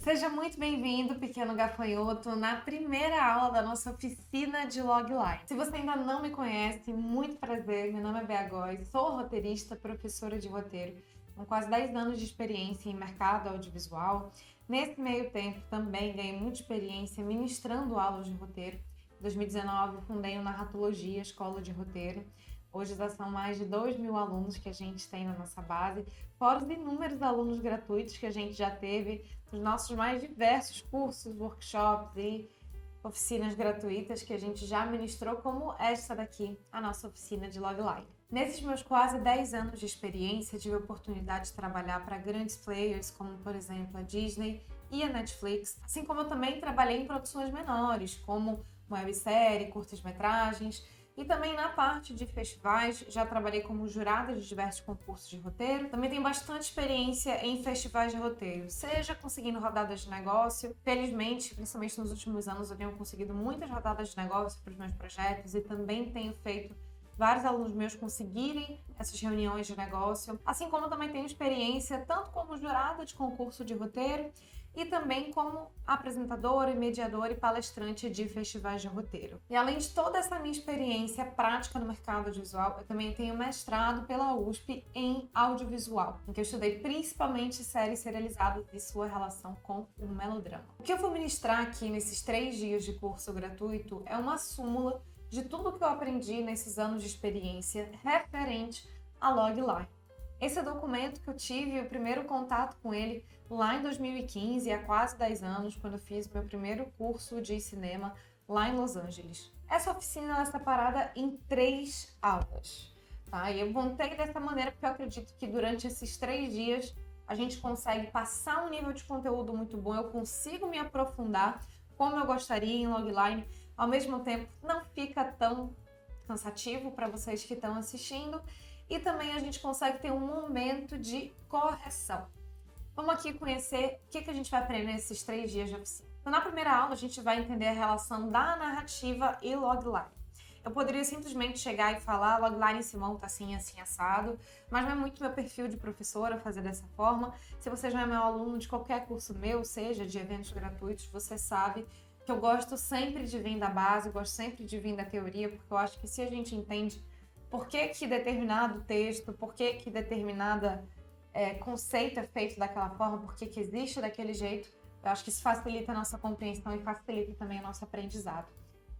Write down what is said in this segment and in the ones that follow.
Seja muito bem-vindo, pequeno gafanhoto, na primeira aula da nossa oficina de logline. Se você ainda não me conhece, muito prazer, meu nome é Bea Góes, sou roteirista, professora de roteiro, com quase 10 anos de experiência em mercado audiovisual. Nesse meio tempo, também ganhei muita experiência ministrando aulas de roteiro. Em 2019, fundei o Narratologia, Escola de Roteiro. Hoje já são mais de 2.000 alunos que a gente tem na nossa base, fora os inúmeros alunos gratuitos que a gente já teve nos nossos mais diversos cursos, workshops e oficinas gratuitas que a gente já ministrou, como esta daqui, a nossa oficina de logline. Nesses meus quase 10 anos de experiência, tive a oportunidade de trabalhar para grandes players, como por exemplo a Disney e a Netflix, assim como eu também trabalhei em produções menores, como websérie, curtas-metragens, e também na parte de festivais, já trabalhei como jurada de diversos concursos de roteiro. Também tenho bastante experiência em festivais de roteiro, seja conseguindo rodadas de negócio. Felizmente, principalmente nos últimos anos, eu tenho conseguido muitas rodadas de negócio para os meus projetos e também tenho feito vários alunos meus conseguirem essas reuniões de negócio, assim como também tenho experiência tanto como jurada de concurso de roteiro e também como apresentadora, mediadora e palestrante de festivais de roteiro. E além de toda essa minha experiência prática no mercado audiovisual, eu também tenho mestrado pela USP em audiovisual, em que eu estudei principalmente séries serializadas e sua relação com o melodrama. O que eu vou ministrar aqui nesses 3 dias de curso gratuito é uma súmula de tudo que eu aprendi nesses anos de experiência referente à logline. Esse é o documento que eu tive o primeiro contato com ele lá em 2015, há quase 10 anos, quando eu fiz meu primeiro curso de cinema lá em Los Angeles. Essa oficina é separada em 3 aulas, tá? E eu montei dessa maneira porque eu acredito que durante esses 3 dias a gente consegue passar um nível de conteúdo muito bom, eu consigo me aprofundar como eu gostaria em logline, ao mesmo tempo não fica tão cansativo para vocês que estão assistindo e também a gente consegue ter um momento de correção. Vamos aqui conhecer o que a gente vai aprender nesses 3 dias de oficina. Então, na primeira aula, a gente vai entender a relação da narrativa e logline. Eu poderia simplesmente chegar e falar, logline se monta assim, assim, assado, mas não é muito meu perfil de professora fazer dessa forma. Se você já é meu aluno de qualquer curso meu, seja de eventos gratuitos, você sabe que eu gosto sempre de vir da base, gosto sempre de vir da teoria, porque eu acho que se a gente entende por que determinado texto, por que determinada conceito é feito daquela forma, por que existe daquele jeito, eu acho que isso facilita a nossa compreensão e facilita também o nosso aprendizado.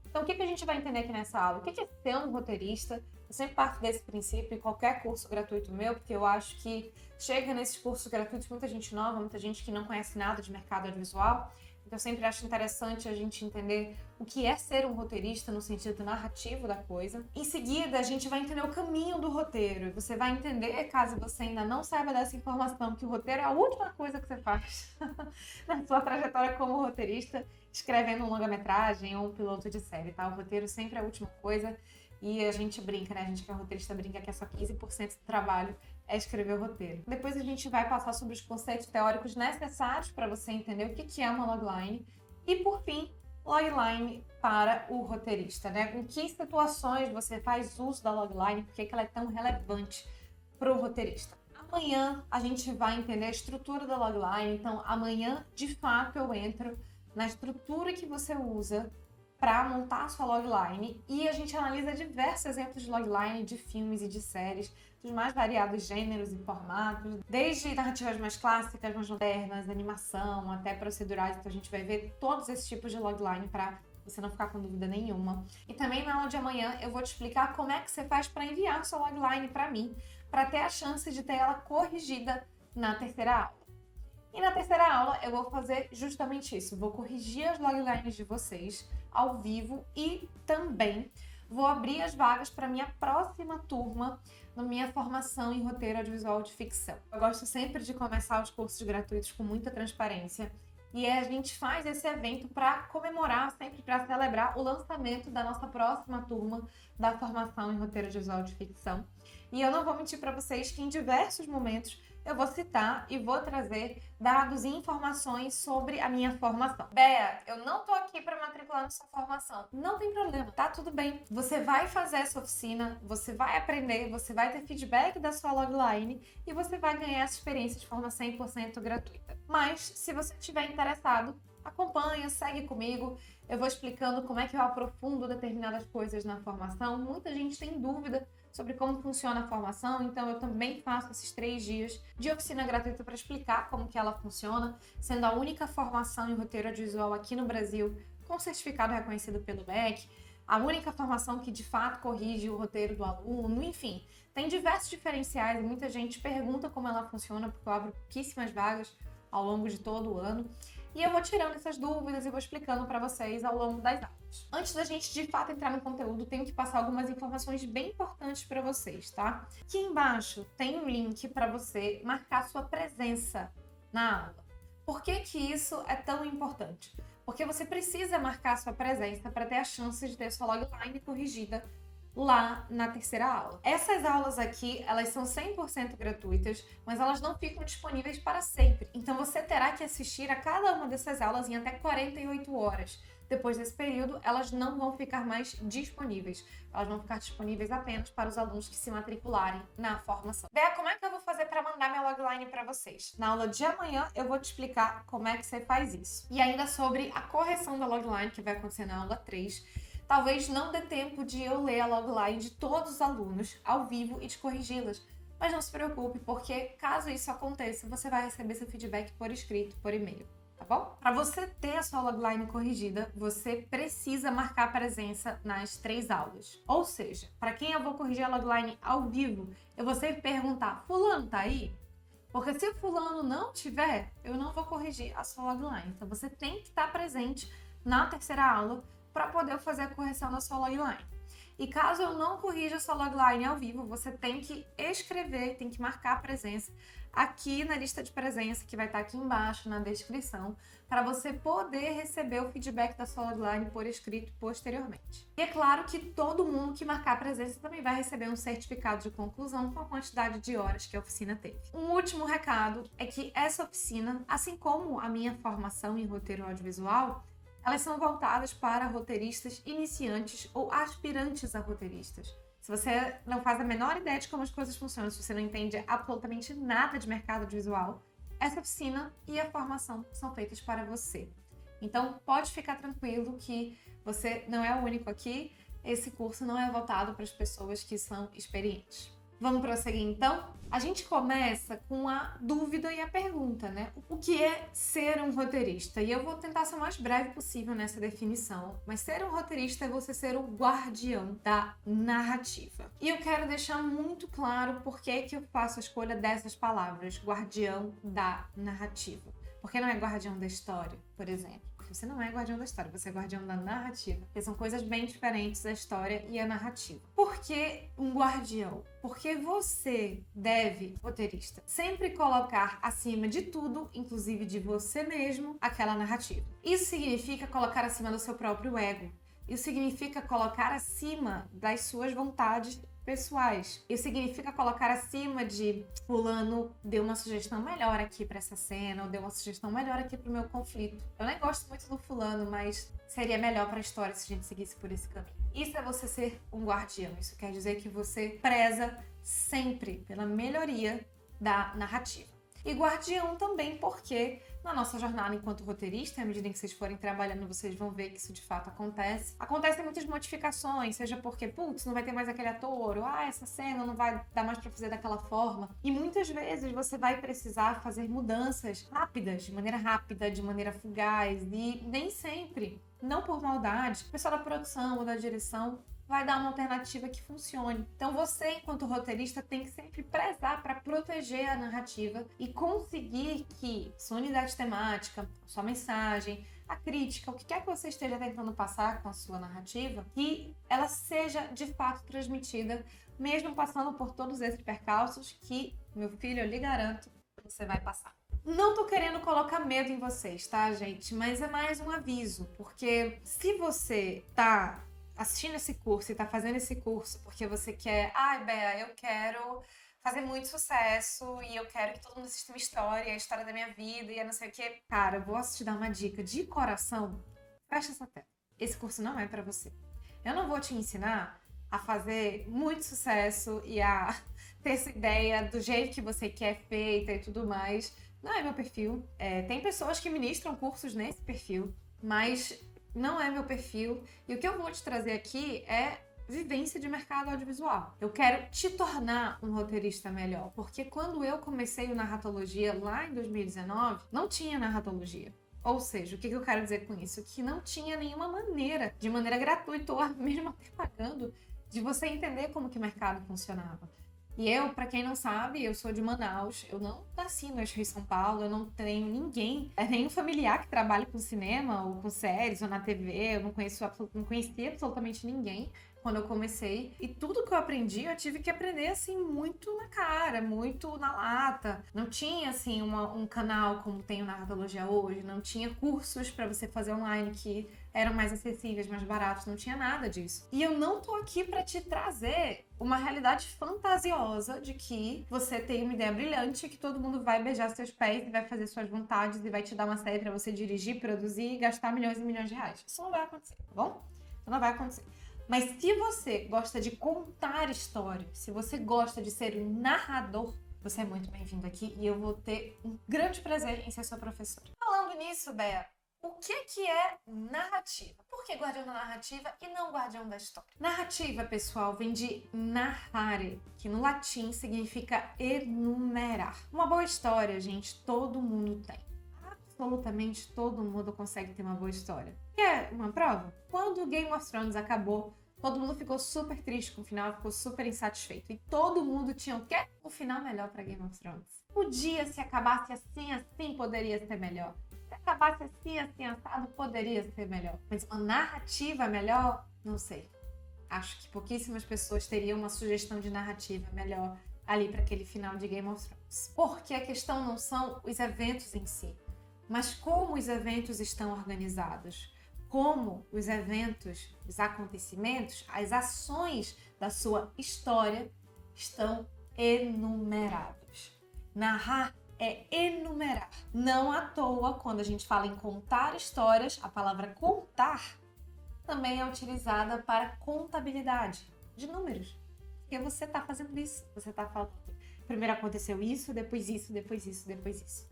Então, o que a gente vai entender aqui nessa aula? O que é ser um roteirista? Eu sempre parto desse princípio em qualquer curso gratuito meu, porque eu acho que chega nesses cursos gratuitos muita gente nova, muita gente que não conhece nada de mercado audiovisual. Então, eu sempre acho interessante a gente entender o que é ser um roteirista no sentido narrativo da coisa. Em seguida, a gente vai entender o caminho do roteiro. Você vai entender, caso você ainda não saiba dessa informação, que o roteiro é a última coisa que você faz na sua trajetória como roteirista, escrevendo um longa-metragem ou um piloto de série, tá? O roteiro sempre é a última coisa e a gente brinca, né? A gente que é roteirista brinca que é só 15% do trabalho é escrever o roteiro. Depois a gente vai passar sobre os conceitos teóricos necessários para você entender o que é uma logline e, por fim, logline para o roteirista, né? Em que situações você faz uso da logline, por que ela é tão relevante para o roteirista. Amanhã a gente vai entender a estrutura da logline, então amanhã, de fato, eu entro na estrutura que você usa para montar a sua logline e a gente analisa diversos exemplos de logline de filmes e de séries dos mais variados gêneros e formatos, desde narrativas mais clássicas, mais modernas, animação, até procedurais. Então a gente vai ver todos esses tipos de logline para você não ficar com dúvida nenhuma. E também na aula de amanhã eu vou te explicar como é que você faz para enviar sua logline para mim, para ter a chance de ter ela corrigida na terceira aula. E na terceira aula eu vou fazer justamente isso, vou corrigir as loglines de vocês ao vivo e também vou abrir as vagas para minha próxima turma na minha formação em roteiro audiovisual de ficção. Eu gosto sempre de começar os cursos gratuitos com muita transparência e a gente faz esse evento para comemorar, sempre para celebrar o lançamento da nossa próxima turma da formação em roteiro audiovisual de ficção. E eu não vou mentir para vocês que em diversos momentos eu vou citar e vou trazer dados e informações sobre a minha formação. Bea, eu não tô aqui para matricular na sua formação. Não tem problema, tá tudo bem. Você vai fazer essa oficina, você vai aprender, você vai ter feedback da sua logline e você vai ganhar essa experiência de forma 100% gratuita. Mas, se você estiver interessado, acompanha, segue comigo. Eu vou explicando como é que eu aprofundo determinadas coisas na formação. Muita gente tem dúvida sobre como funciona a formação, então eu também faço esses 3 dias de oficina gratuita para explicar como que ela funciona, sendo a única formação em roteiro audiovisual aqui no Brasil com certificado reconhecido pelo MEC, a única formação que de fato corrige o roteiro do aluno, enfim, tem diversos diferenciais e muita gente pergunta como ela funciona, porque eu abro pouquíssimas vagas ao longo de todo o ano. E eu vou tirando essas dúvidas e vou explicando para vocês ao longo das aulas. Antes da gente de fato entrar no conteúdo, tenho que passar algumas informações bem importantes para vocês, tá? Aqui embaixo tem um link para você marcar sua presença na aula. Por que que isso é tão importante? Porque você precisa marcar sua presença para ter a chance de ter sua logline corrigida lá na terceira aula. Essas aulas aqui, elas são 100% gratuitas, mas elas não ficam disponíveis para sempre. Então você terá que assistir a cada uma dessas aulas em até 48 horas. Depois desse período, elas não vão ficar mais disponíveis. Elas vão ficar disponíveis apenas para os alunos que se matricularem na formação. Bea, como é que eu vou fazer para mandar minha logline para vocês? Na aula de amanhã, eu vou te explicar como é que você faz isso. E ainda sobre a correção da logline, que vai acontecer na aula 3. Talvez não dê tempo de eu ler a logline de todos os alunos ao vivo e de corrigi-las. Mas não se preocupe, porque caso isso aconteça, você vai receber seu feedback por escrito, por e-mail, tá bom? Para você ter a sua logline corrigida, você precisa marcar presença nas 3 aulas. Ou seja, para quem eu vou corrigir a logline ao vivo, eu vou sempre perguntar, fulano tá aí? Porque se o fulano não tiver, eu não vou corrigir a sua logline. Então você tem que estar presente na terceira aula para poder fazer a correção da sua logline. E caso eu não corrija a sua logline ao vivo, você tem que escrever, tem que marcar a presença aqui na lista de presença, que vai estar aqui embaixo na descrição, para você poder receber o feedback da sua logline por escrito posteriormente. E é claro que todo mundo que marcar a presença também vai receber um certificado de conclusão com a quantidade de horas que a oficina teve. Um último recado é que essa oficina, assim como a minha formação em roteiro audiovisual, elas são voltadas para roteiristas iniciantes ou aspirantes a roteiristas. Se você não faz a menor ideia de como as coisas funcionam, se você não entende absolutamente nada de mercado audiovisual, essa oficina e a formação são feitas para você. Então, pode ficar tranquilo que você não é o único aqui, esse curso não é voltado para as pessoas que são experientes. Vamos prosseguir então? A gente começa com a dúvida e a pergunta, né? O que é ser um roteirista? E eu vou tentar ser o mais breve possível nessa definição, mas ser um roteirista é você ser o guardião da narrativa. E eu quero deixar muito claro por que eu faço a escolha dessas palavras, guardião da narrativa. Porque não é guardião da história, por exemplo. Você não é guardião da história, você é guardião da narrativa. Porque são coisas bem diferentes, a história e a narrativa. Por que um guardião? Porque você deve, roteirista, sempre colocar acima de tudo, inclusive de você mesmo, aquela narrativa. Isso significa colocar acima do seu próprio ego. Isso significa colocar acima das suas vontades pessoais. Isso significa colocar acima de fulano deu uma sugestão melhor aqui para essa cena, ou deu uma sugestão melhor aqui para o meu conflito. Eu nem gosto muito do fulano, mas seria melhor para a história se a gente seguisse por esse caminho. Isso é você ser um guardião. Isso quer dizer que você preza sempre pela melhoria da narrativa. E guardião também porque na nossa jornada enquanto roteirista, à medida que vocês forem trabalhando, vocês vão ver que isso de fato acontece. Acontecem muitas modificações, seja porque, putz, não vai ter mais aquele ator, ou essa cena não vai dar mais pra fazer daquela forma. E muitas vezes você vai precisar fazer mudanças rápidas, de maneira fugaz, e nem sempre, não por maldade, o pessoal da produção ou da direção vai dar uma alternativa que funcione. Então você, enquanto roteirista, tem que sempre prezar para proteger a narrativa e conseguir que sua unidade temática, sua mensagem, a crítica, o que quer que você esteja tentando passar com a sua narrativa, que ela seja de fato transmitida, mesmo passando por todos esses percalços que, meu filho, eu lhe garanto, você vai passar. Não tô querendo colocar medo em vocês, tá, gente? Mas é mais um aviso, porque se você assistindo esse curso e tá fazendo esse curso porque você quer, Bea, eu quero fazer muito sucesso e eu quero que todo mundo assista uma história, a história da minha vida e eu não sei o quê. Cara, eu vou te dar uma dica de coração. Fecha essa tela. Esse curso não é pra você. Eu não vou te ensinar a fazer muito sucesso e a ter essa ideia do jeito que você quer feita e tudo mais. Não é meu perfil. Tem pessoas que ministram cursos nesse perfil, mas não é meu perfil. E o que eu vou te trazer aqui é vivência de mercado audiovisual. Eu quero te tornar um roteirista melhor, porque quando eu comecei o Narratologia lá em 2019, não tinha narratologia. Ou seja, o que eu quero dizer com isso? Que não tinha nenhuma maneira, de maneira gratuita ou mesmo até pagando, de você entender como que o mercado funcionava. E eu, para quem não sabe, eu sou de Manaus, eu não nasci no eixo Rio-São Paulo, eu não tenho ninguém, nenhum familiar que trabalhe com cinema ou com séries ou na TV, eu não conhecia absolutamente ninguém quando eu comecei. E tudo que eu aprendi, eu tive que aprender, assim, muito na cara, muito na lata. Não tinha, assim, um canal como tem o Narratologia hoje, não tinha cursos para você fazer online que eram mais acessíveis, mais baratos, não tinha nada disso. E eu não tô aqui para te trazer uma realidade fantasiosa de que você tem uma ideia brilhante, que todo mundo vai beijar seus pés e vai fazer suas vontades e vai te dar uma série para você dirigir, produzir e gastar milhões e milhões de reais. Isso não vai acontecer, tá bom? Isso não vai acontecer. Mas se você gosta de contar histórias, se você gosta de ser um narrador, você é muito bem-vindo aqui e eu vou ter um grande prazer em ser sua professora. Falando nisso, Bea, o que é narrativa? Por que guardião da narrativa e não guardião da história? Narrativa, pessoal, vem de narrare, que no latim significa enumerar. Uma boa história, gente, todo mundo tem. Absolutamente todo mundo consegue ter uma boa história. Quer uma prova? Quando Game of Thrones acabou, todo mundo ficou super triste com o final, ficou super insatisfeito. E todo mundo tinha o quê? O final melhor para Game of Thrones. Podia, se acabasse assim, poderia ser melhor. Se acabasse assim, assado, poderia ser melhor. Mas uma narrativa melhor, não sei. Acho que pouquíssimas pessoas teriam uma sugestão de narrativa melhor ali para aquele final de Game of Thrones. Porque a questão não são os eventos em si, mas como os eventos estão organizados, como os eventos, os acontecimentos, as ações da sua história estão enumerados. Narrar é enumerar. Não à toa, quando a gente fala em contar histórias, a palavra contar também é utilizada para contabilidade de números. Porque você está fazendo isso, você está falando. Primeiro aconteceu isso, depois isso, depois isso, depois isso.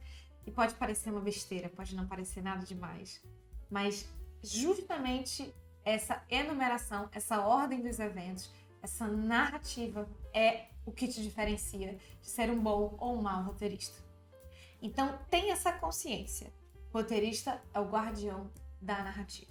E pode parecer uma besteira, pode não parecer nada demais, mas justamente essa enumeração, essa ordem dos eventos, essa narrativa é o que te diferencia de ser um bom ou um mau roteirista. Então, tenha essa consciência. O roteirista é o guardião da narrativa.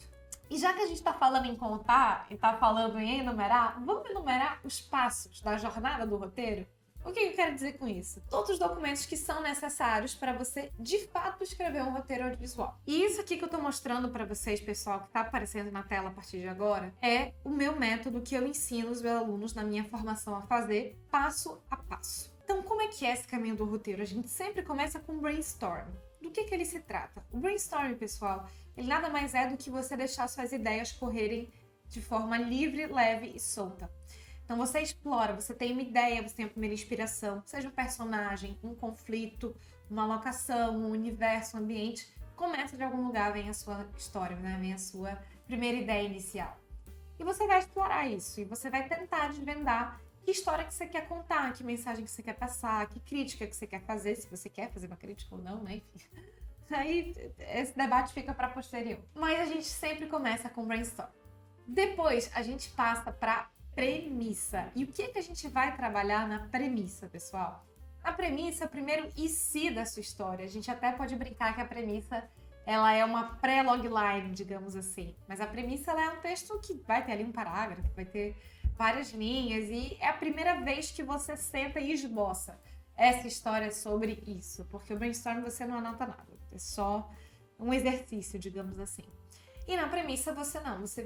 E já que a gente está falando em contar e está falando em enumerar, vamos enumerar os passos da jornada do roteiro? O que eu quero dizer com isso? Todos os documentos que são necessários para você, de fato, escrever um roteiro audiovisual. E isso aqui que eu estou mostrando para vocês, pessoal, que está aparecendo na tela a partir de agora, é o meu método que eu ensino os meus alunos na minha formação a fazer, passo a passo. Então, como é que é esse caminho do roteiro? A gente sempre começa com um brainstorm. Do que ele se trata? O brainstorm, pessoal, ele nada mais é do que você deixar suas ideias correrem de forma livre, leve e solta. Então você explora, você tem uma ideia, você tem a primeira inspiração, seja um personagem, um conflito, uma locação, um universo, um ambiente, começa de algum lugar, vem a sua história, né? Vem a sua primeira ideia inicial. E você vai explorar isso, e você vai tentar desvendar que história que você quer contar, que mensagem que você quer passar, que crítica que você quer fazer, se você quer fazer uma crítica ou não, né? Enfim. Aí esse debate fica para posterior. Mas a gente sempre começa com brainstorm. Depois a gente passa para premissa. E o que a gente vai trabalhar na premissa, pessoal? A premissa é o primeiro e se da sua história. A gente até pode brincar que a premissa ela é uma pré-logline, digamos assim. Mas a premissa ela é um texto que vai ter ali um parágrafo, vai ter várias linhas e é a primeira vez que você senta e esboça essa história sobre isso. Porque o brainstorm você não anota nada. É só um exercício, digamos assim. E na premissa você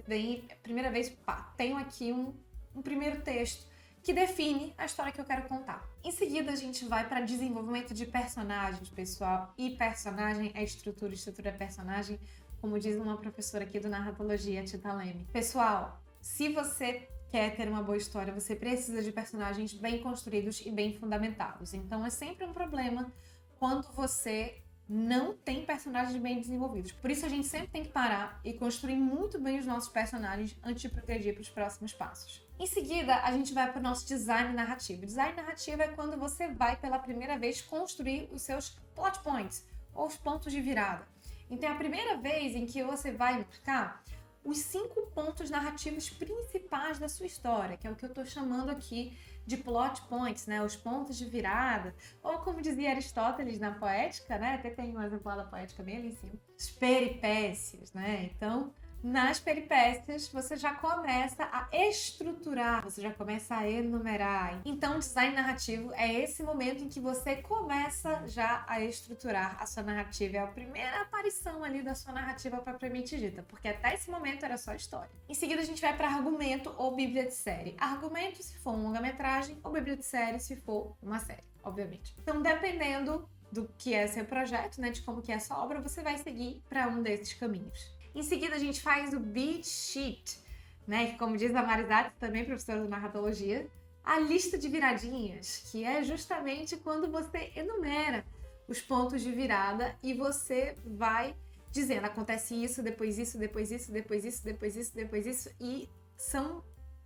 vem, primeira vez, pá, tenho aqui um primeiro texto que define a história que eu quero contar. Em seguida, a gente vai para desenvolvimento de personagens, pessoal. E personagem é estrutura é personagem, como diz uma professora aqui do Narratologia, a Tita Leme. Pessoal, se você quer ter uma boa história, você precisa de personagens bem construídos e bem fundamentados. Então é sempre um problema quando você não tem personagens bem desenvolvidos. Por isso a gente sempre tem que parar e construir muito bem os nossos personagens antes de progredir para os próximos passos. Em seguida, a gente vai para o nosso design narrativo. Design narrativo é quando você vai pela primeira vez construir os seus plot points, ou os pontos de virada. Então é a primeira vez em que você vai marcar os 5 pontos narrativos principais da sua história, que é o que eu estou chamando aqui de plot points, né? Os pontos de virada, ou como dizia Aristóteles na Poética, né? Até tem um exemplar da Poética bem ali em cima. As peripécias, né? Então, nas peripécias, você já começa a estruturar, você já começa a enumerar. Então, o design narrativo é esse momento em que você começa já a estruturar a sua narrativa. É a primeira aparição ali da sua narrativa propriamente dita, porque até esse momento era só história. Em seguida, a gente vai para argumento ou bíblia de série. Argumento se for um longa-metragem, ou bíblia de série se for uma série, obviamente. Então, dependendo do que é seu projeto, né, de como que é a sua obra, você vai seguir para um desses caminhos. Em seguida, a gente faz o beat sheet, né? Que, como diz a Marisate, também professora de narratologia, a lista de viradinhas, que é justamente quando você enumera os pontos de virada e você vai dizendo, acontece isso, depois isso, depois isso, depois isso, depois isso, depois isso, e são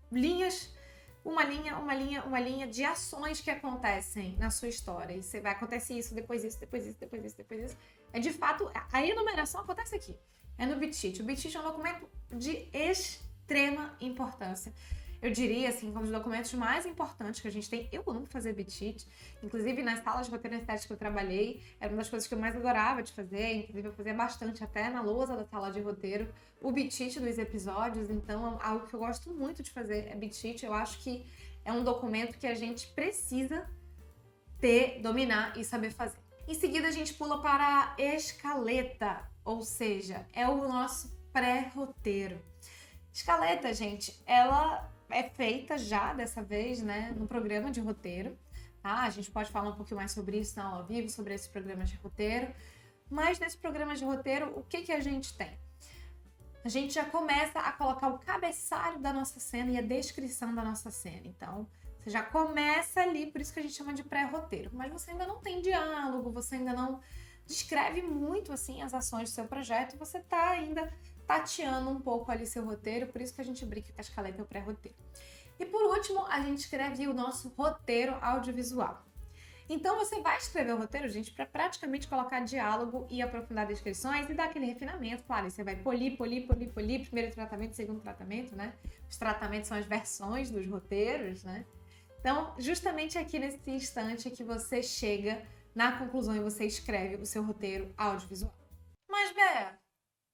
linhas, uma linha de ações que acontecem na sua história. E você vai acontecer isso, depois isso, depois isso, depois isso, depois isso. É de fato, a enumeração acontece aqui. É no beat sheet. O beat sheet é um documento de extrema importância. Eu diria, assim, um dos documentos mais importantes que a gente tem. Eu amo fazer beat sheet. Inclusive, nas salas de roteiro estético que eu trabalhei, era uma das coisas que eu mais adorava de fazer. Inclusive, eu fazia bastante até na lousa da sala de roteiro. O beat sheet dos episódios. Então, algo que eu gosto muito de fazer é beat sheet. Eu acho que é um documento que a gente precisa ter, dominar e saber fazer. Em seguida, a gente pula para a escaleta, ou seja, é o nosso pré-roteiro. Escaleta, gente, ela é feita já dessa vez, né, no programa de roteiro, tá? A gente pode falar um pouquinho mais sobre isso na aula ao vivo, sobre esses programas de roteiro. Mas nesse programa de roteiro, o que a gente tem? A gente já começa a colocar o cabeçalho da nossa cena e a descrição da nossa cena. Então, você já começa ali, por isso que a gente chama de pré-roteiro. Mas você ainda não tem diálogo, você ainda não descreve muito assim as ações do seu projeto, você está ainda tateando um pouco ali seu roteiro, por isso que a gente brinca que a escaleta é o pré-roteiro. E por último, a gente escreve o nosso roteiro audiovisual. Então você vai escrever o roteiro, gente, para praticamente colocar diálogo e aprofundar descrições e dar aquele refinamento, claro, e você vai polir, primeiro tratamento, segundo tratamento, né? Os tratamentos são as versões dos roteiros, né? Então, justamente aqui nesse instante que você chega na conclusão e você escreve o seu roteiro audiovisual. Mas, Bé,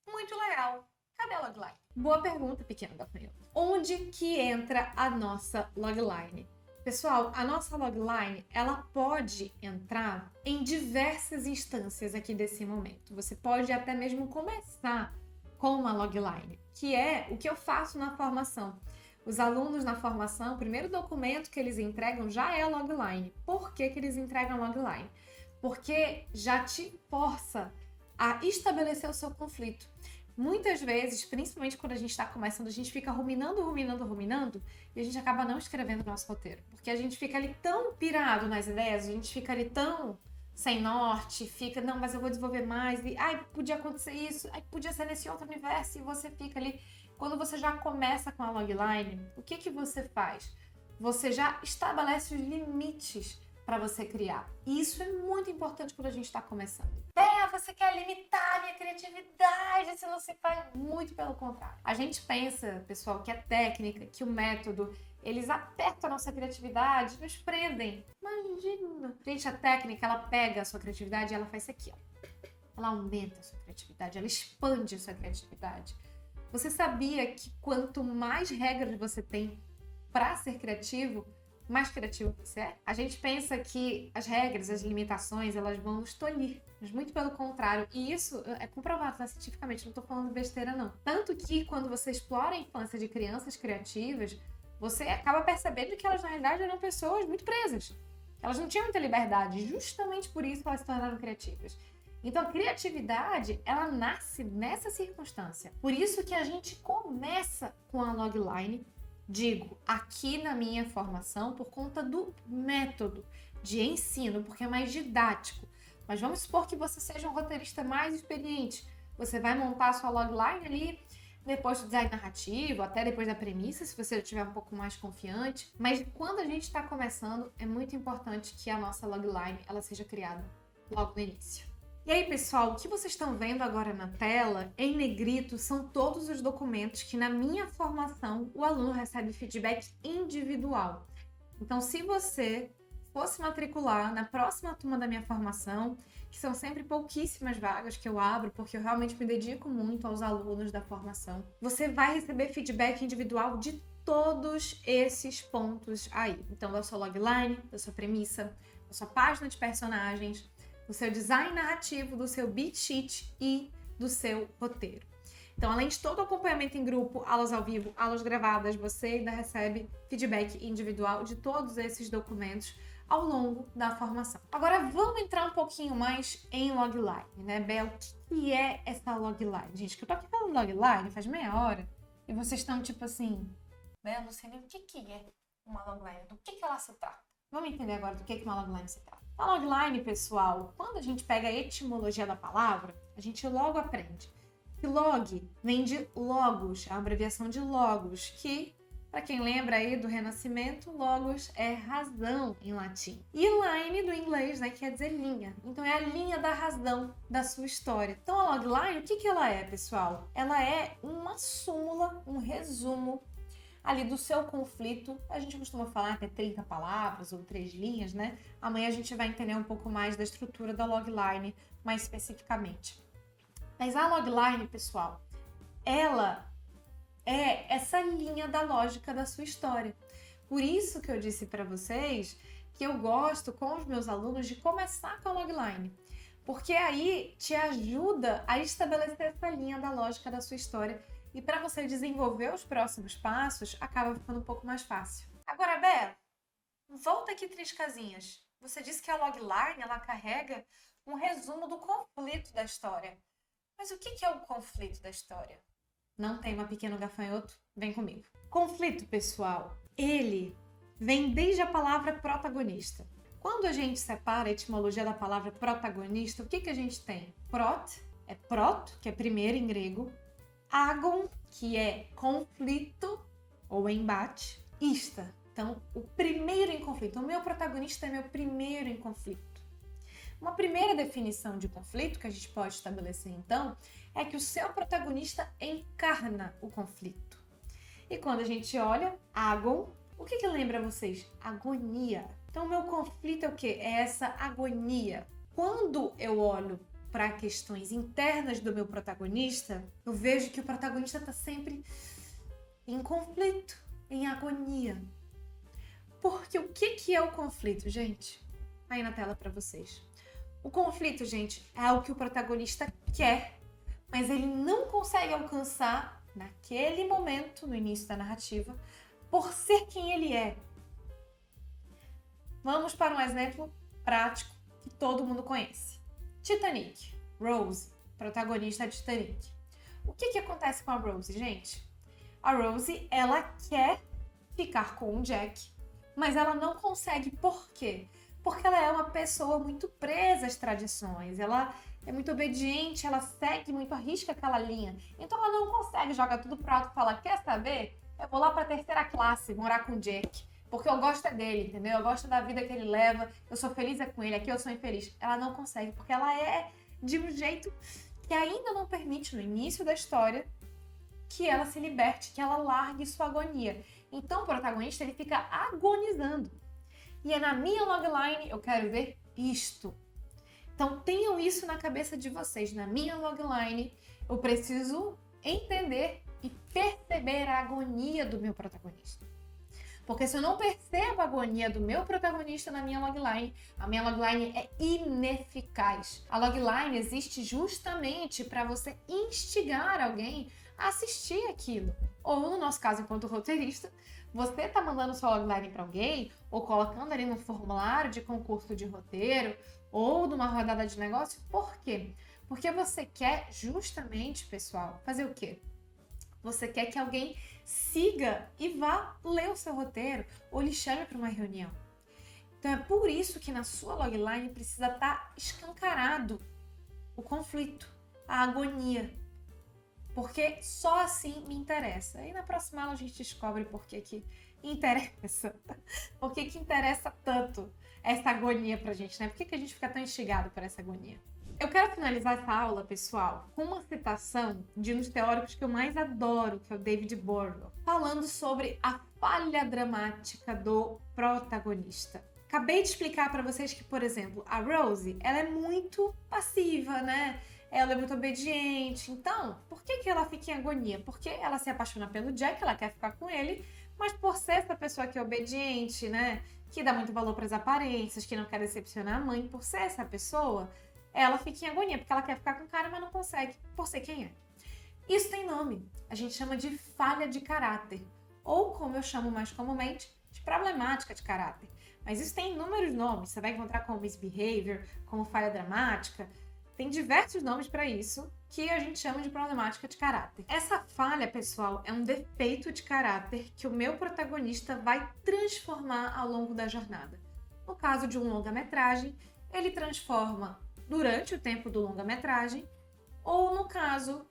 muito legal. Cadê a logline? Boa pergunta, pequeno gafanhoto. Onde que entra a nossa logline? Pessoal, a nossa logline, ela pode entrar em diversas instâncias aqui desse momento. Você pode até mesmo começar com uma logline, que é o que eu faço na formação. Os alunos na formação, o primeiro documento que eles entregam já é a logline. Por que eles entregam a logline? Porque já te força a estabelecer o seu conflito. Muitas vezes, principalmente quando a gente está começando, a gente fica ruminando e a gente acaba não escrevendo o nosso roteiro. Porque a gente fica ali tão pirado nas ideias, a gente fica ali tão sem norte, fica, não, mas eu vou desenvolver mais, e ai, podia acontecer isso, ai, podia ser nesse outro universo, e você fica ali. Quando você já começa com a logline, o que você faz? Você já estabelece os limites para você criar. E isso é muito importante quando a gente está começando. Você quer limitar a minha criatividade, isso não se faz, muito pelo contrário. A gente pensa, pessoal, que a técnica, que o método, eles apertam a nossa criatividade, nos prendem. Imagina! Gente, a técnica, ela pega a sua criatividade e ela faz isso aqui, ó. Ela aumenta a sua criatividade, ela expande a sua criatividade. Você sabia que quanto mais regras você tem para ser criativo, mais criativo você é? A gente pensa que as regras, as limitações, elas vão nos tolir, mas muito pelo contrário. E isso é comprovado, né, cientificamente, não estou falando besteira não. Tanto que quando você explora a infância de crianças criativas, você acaba percebendo que elas na realidade eram pessoas muito presas. Elas não tinham muita liberdade, justamente por isso elas se tornaram criativas. Então, a criatividade, ela nasce nessa circunstância. Por isso que a gente começa com a logline Digo aqui na minha formação por conta do método de ensino, porque é mais didático. Mas vamos supor que você seja um roteirista mais experiente. Você vai montar a sua logline ali depois do design narrativo, até depois da premissa, se você estiver um pouco mais confiante. Mas quando a gente está começando, é muito importante que a nossa logline ela seja criada logo no início. E aí, pessoal, o que vocês estão vendo agora na tela, em negrito, são todos os documentos que na minha formação o aluno recebe feedback individual. Então, se você fosse matricular na próxima turma da minha formação, que são sempre pouquíssimas vagas que eu abro, porque eu realmente me dedico muito aos alunos da formação, você vai receber feedback individual de todos esses pontos aí. Então, da sua logline, da sua premissa, da sua página de personagens, do seu design narrativo, do seu beat sheet e do seu roteiro. Então, além de todo o acompanhamento em grupo, aulas ao vivo, aulas gravadas, você ainda recebe feedback individual de todos esses documentos ao longo da formação. Agora, vamos entrar um pouquinho mais em logline, né, Bel? O que é essa logline? Gente, que eu tô aqui falando logline faz meia hora e vocês estão tipo assim, Bel, não sei nem o que é uma logline, do que ela se trata. Vamos entender agora do que uma logline se trata. A logline, pessoal, quando a gente pega a etimologia da palavra, a gente logo aprende que log vem de logos, a abreviação de logos, que, para quem lembra aí do Renascimento, logos é razão em latim. E line do inglês, né, quer dizer linha. Então é a linha da razão da sua história. Então a logline, o que ela é, pessoal? Ela é uma súmula, um resumo ali do seu conflito. A gente costuma falar até 30 palavras ou 3 linhas, né? Amanhã a gente vai entender um pouco mais da estrutura da logline, mais especificamente. Mas a logline, pessoal, ela é essa linha da lógica da sua história. Por isso que eu disse para vocês que eu gosto com os meus alunos de começar com a logline, porque aí te ajuda a estabelecer essa linha da lógica da sua história e para você desenvolver os próximos passos acaba ficando um pouco mais fácil. Agora, Bela, volta aqui 3 casinhas. Você disse que a logline ela carrega um resumo do conflito da história. Mas o que é o conflito da história? Não tem uma pequeno gafanhoto? Vem comigo. Conflito, pessoal, ele vem desde a palavra protagonista. Quando a gente separa a etimologia da palavra protagonista, o que a gente tem? Prot, é proto, que é primeiro em grego. Agon, que é conflito ou embate. Ista, então o primeiro em conflito. O meu protagonista é meu primeiro em conflito. Uma primeira definição de conflito que a gente pode estabelecer, então, é que o seu protagonista encarna o conflito. E quando a gente olha, agon, o que lembra a vocês? Agonia. Então, o meu conflito é o quê? É essa agonia. Quando eu olho para questões internas do meu protagonista, eu vejo que o protagonista está sempre em conflito, em agonia. Porque o que é o conflito, gente? Aí na tela para vocês. O conflito, gente, é o que o protagonista quer, mas ele não consegue alcançar naquele momento, no início da narrativa, por ser quem ele é. Vamos para um exemplo prático que todo mundo conhece. Titanic. Rose, protagonista de Titanic. O que acontece com a Rose, gente? A Rose, ela quer ficar com o Jack, mas ela não consegue. Por quê? Porque ela é uma pessoa muito presa às tradições, ela é muito obediente, ela segue muito, arrisca aquela linha. Então ela não consegue jogar tudo pro alto e falar, quer saber? Eu vou lá pra 3ª classe morar com o Jack, porque eu gosto é dele, entendeu? Eu gosto da vida que ele leva, eu sou feliz com ele, aqui eu sou infeliz. Ela não consegue, porque ela é de um jeito que ainda não permite, no início da história, que ela se liberte, que ela largue sua agonia. Então o protagonista, ele fica agonizando. E é na minha logline, eu quero ver isto. Então tenham isso na cabeça de vocês. Na minha logline, eu preciso entender e perceber a agonia do meu protagonista. Porque se eu não percebo a agonia do meu protagonista na minha logline, a minha logline é ineficaz. A logline existe justamente para você instigar alguém a assistir aquilo. Ou, no nosso caso, enquanto roteirista, você está mandando sua logline para alguém, ou colocando ali no formulário de concurso de roteiro, ou numa rodada de negócio. Por quê? Porque você quer justamente, pessoal, fazer o quê? Você quer que alguém siga e vá ler o seu roteiro ou lhe chame para uma reunião. Então é por isso que na sua logline precisa estar escancarado o conflito, a agonia. Porque só assim me interessa. E na próxima aula a gente descobre por que interessa. Por que interessa tanto essa agonia pra gente, né? Por que a gente fica tão instigado por essa agonia? Eu quero finalizar essa aula, pessoal, com uma citação de um dos teóricos que eu mais adoro, que é o David Bourdieu, falando sobre a falha dramática do protagonista. Acabei de explicar para vocês que, por exemplo, a Rose, ela é muito passiva, né? Ela é muito obediente. Então, por que ela fica em agonia? Porque ela se apaixona pelo Jack, ela quer ficar com ele, mas por ser essa pessoa que é obediente, né? Que dá muito valor para as aparências, que não quer decepcionar a mãe, por ser essa pessoa, ela fica em agonia, porque ela quer ficar com o cara, mas não consegue, por ser quem é. Isso tem nome. A gente chama de falha de caráter. Ou, como eu chamo mais comumente, de problemática de caráter. Mas isso tem inúmeros nomes. Você vai encontrar como misbehavior, como falha dramática. Tem diversos nomes para isso que a gente chama de problemática de caráter. Essa falha, pessoal, é um defeito de caráter que o meu protagonista vai transformar ao longo da jornada. No caso de um longa-metragem, ele transforma durante o tempo do longa-metragem, ou no caso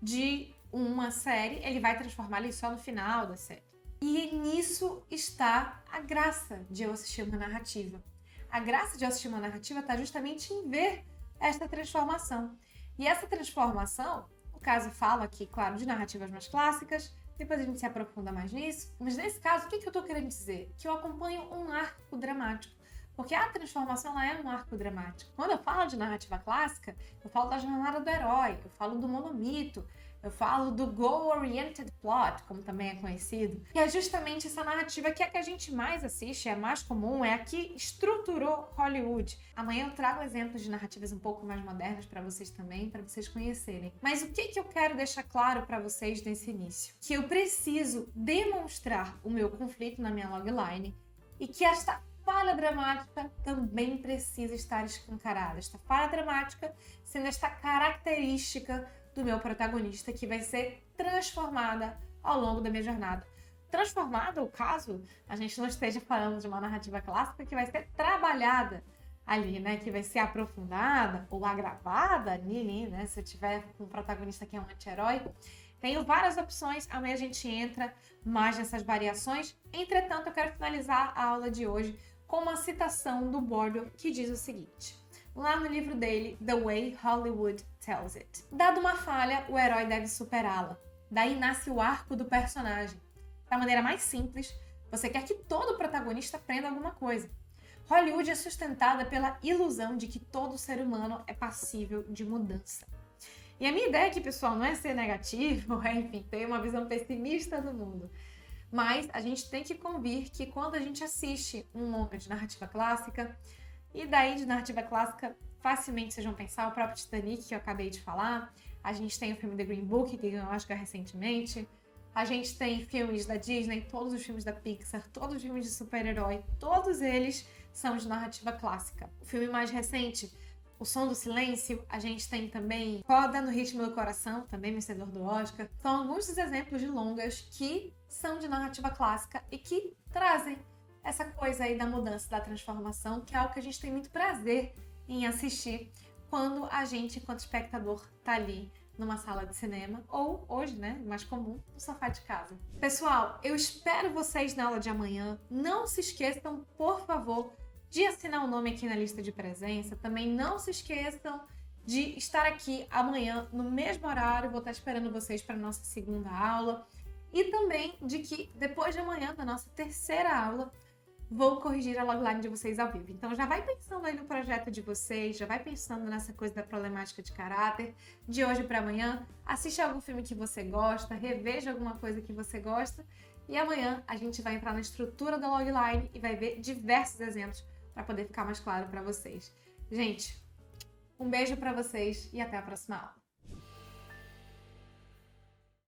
de uma série, ele vai transformar ali só no final da série. E nisso está a graça de eu assistir uma narrativa. A graça de eu assistir uma narrativa está justamente em ver esta transformação. E essa transformação, no caso falo aqui, claro, de narrativas mais clássicas, depois a gente se aprofunda mais nisso, mas nesse caso, o que eu estou querendo dizer? Que eu acompanho um arco dramático. Porque a transformação ela é um arco dramático. Quando eu falo de narrativa clássica, eu falo da jornada do herói, eu falo do monomito, eu falo do goal-oriented plot, como também é conhecido. E é justamente essa narrativa que é a que a gente mais assiste, é a mais comum, é a que estruturou Hollywood. Amanhã eu trago exemplos de narrativas um pouco mais modernas para vocês também, para vocês conhecerem. Mas o que eu quero deixar claro para vocês nesse início? Que eu preciso demonstrar o meu conflito na minha logline e que esta falha dramática também precisa estar escancarada. Esta falha dramática sendo esta característica do meu protagonista que vai ser transformada ao longo da minha jornada. Transformada, o caso a gente não esteja falando de uma narrativa clássica que vai ser trabalhada ali, né? Que vai ser aprofundada ou agravada ali, né? Se eu tiver um protagonista que é um anti-herói. Tenho várias opções, amanhã a gente entra mais nessas variações. Entretanto, eu quero finalizar a aula de hoje com uma citação do Bourdieu que diz o seguinte, lá no livro dele, The Way Hollywood Tells It. Dada uma falha, o herói deve superá-la. Daí nasce o arco do personagem. Da maneira mais simples, você quer que todo protagonista aprenda alguma coisa. Hollywood é sustentada pela ilusão de que todo ser humano é passível de mudança. E a minha ideia aqui, pessoal, não é ser negativo, enfim, ter uma visão pessimista do mundo. Mas a gente tem que convir que quando a gente assiste um longa de narrativa clássica, e daí de narrativa clássica, facilmente vocês vão pensar o próprio Titanic, que eu acabei de falar. A gente tem o filme The Green Book, que ganhou Oscar recentemente. A gente tem filmes da Disney, todos os filmes da Pixar, todos os filmes de super-herói, todos eles são de narrativa clássica. O filme mais recente, O Som do Silêncio, a gente tem também Roda no Ritmo do Coração, também vencedor do Oscar. São alguns dos exemplos de longas que são de narrativa clássica e que trazem essa coisa aí da mudança, da transformação, que é algo que a gente tem muito prazer em assistir quando a gente, enquanto espectador, tá ali numa sala de cinema ou, hoje, né, mais comum, no sofá de casa. Pessoal, eu espero vocês na aula de amanhã. Não se esqueçam, por favor, de assinar o nome aqui na lista de presença. Também não se esqueçam de estar aqui amanhã no mesmo horário. Vou estar esperando vocês para a nossa segunda aula. E também de que depois de amanhã, na nossa terceira aula, vou corrigir a logline de vocês ao vivo. Então já vai pensando aí no projeto de vocês, já vai pensando nessa coisa da problemática de caráter, de hoje para amanhã. Assiste algum filme que você gosta, reveja alguma coisa que você gosta. E amanhã a gente vai entrar na estrutura da logline e vai ver diversos exemplos para poder ficar mais claro para vocês. Gente, um beijo para vocês e até a próxima aula.